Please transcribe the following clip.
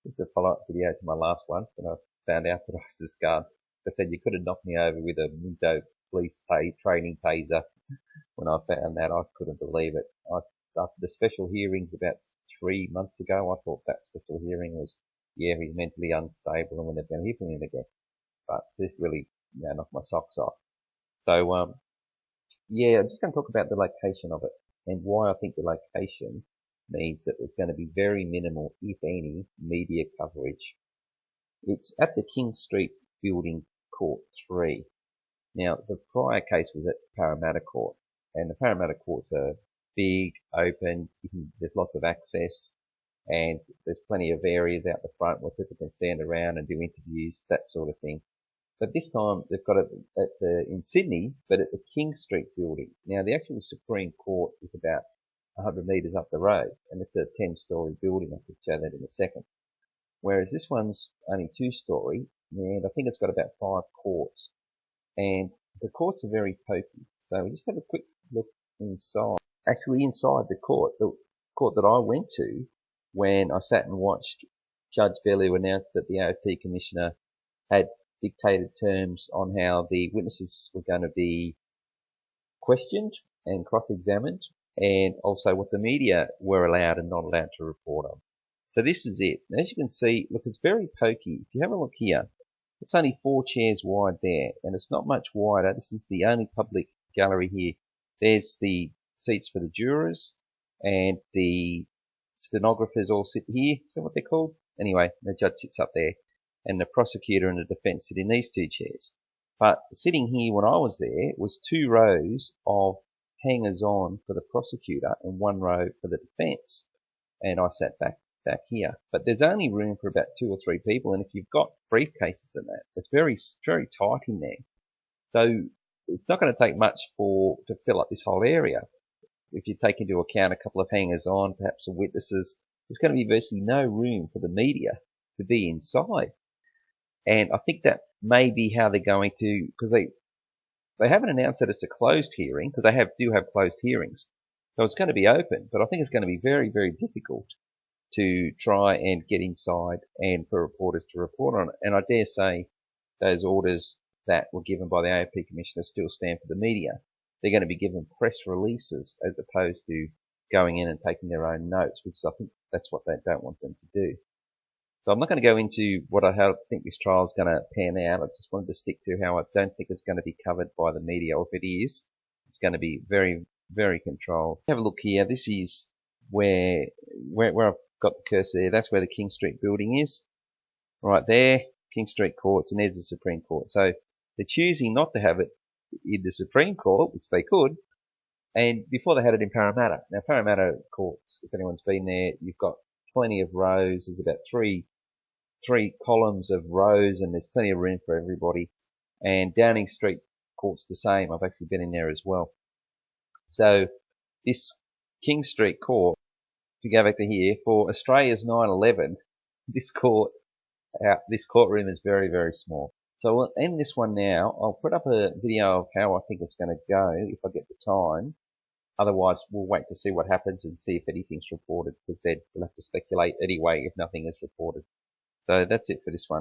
This is a follow-up video to my last one when I found out that I was discarded. I said you could have knocked me over with a Minto police training taser. When I found that, I couldn't believe it. After the special hearings about 3 months ago, I thought that special hearing was, yeah, he's mentally unstable and we're never going to hear from him again. But this really knocked my socks off. So, yeah, I'm just going to talk about the location of it and why I think the location means that there's going to be very minimal, if any, media coverage. It's at the King Street building, Court 3. Now, the prior case was at Parramatta Court, and the Parramatta Courts are big, open, there's lots of access, and there's plenty of areas out the front where people can stand around and do interviews, that sort of thing. But this time they've got it in Sydney, but at the King Street building. Now, the actual Supreme Court is about 100 metres up the road, and it's a 10-storey building. I could show that in a second. Whereas this one's only 2-storey, and I think it's got about 5 courts. And the courts are very poky. So we just have a quick look inside. Actually, inside the court that I went to when I sat and watched Judge Bellew announce that the AOP Commissioner had dictated terms on how the witnesses were going to be questioned and cross-examined, and also what the media were allowed and not allowed to report on. So this is it. As you can see, look, it's very pokey. If you have a look here, it's only 4 chairs wide there, and it's not much wider. This is the only public gallery here. There's the seats for the jurors, and the stenographers all sit here. Is that what they're called? Anyway, the judge sits up there, and the prosecutor and the defence sit in these 2 chairs. But sitting here when I was there was 2 rows of hangers-on for the prosecutor and 1 row for the defence. And I sat back here. But there's only room for about 2 or 3 people, and if you've got briefcases and that, it's very, very tight in there. So it's not going to take much to fill up this whole area. If you take into account a couple of hangers-on, perhaps some witnesses, there's going to be virtually no room for the media to be inside. And I think that may be how they're going to, because they haven't announced that it's a closed hearing, because they do have closed hearings. So it's going to be open, but I think it's going to be very, very difficult to try and get inside and for reporters to report on it. And I dare say those orders that were given by the AOP Commissioner still stand for the media. They're going to be given press releases as opposed to going in and taking their own notes, which I think that's what they don't want them to do. So I'm not going to go into how I think this trial is going to pan out. I just wanted to stick to how I don't think it's going to be covered by the media, or if it is, it's going to be very, very controlled. Have a look here. This is where I've got the cursor there. That's where the King Street building is. Right there, King Street Courts, and there's the Supreme Court. So they're choosing not to have it in the Supreme Court, which they could, and before they had it in Parramatta. Now, Parramatta Courts, if anyone's been there, you've got plenty of rows. There's about three columns of rows, and there's plenty of room for everybody. And Downing Street Court's the same. I've actually been in there as well. So this King Street Court, if you go back to here, for Australia's 9/11, this courtroom is very, very small. So we'll end this one now. I'll put up a video of how I think it's going to go if I get the time. Otherwise, we'll wait to see what happens and see if anything's reported, because we'll have to speculate anyway if nothing is reported. So that's it for this one.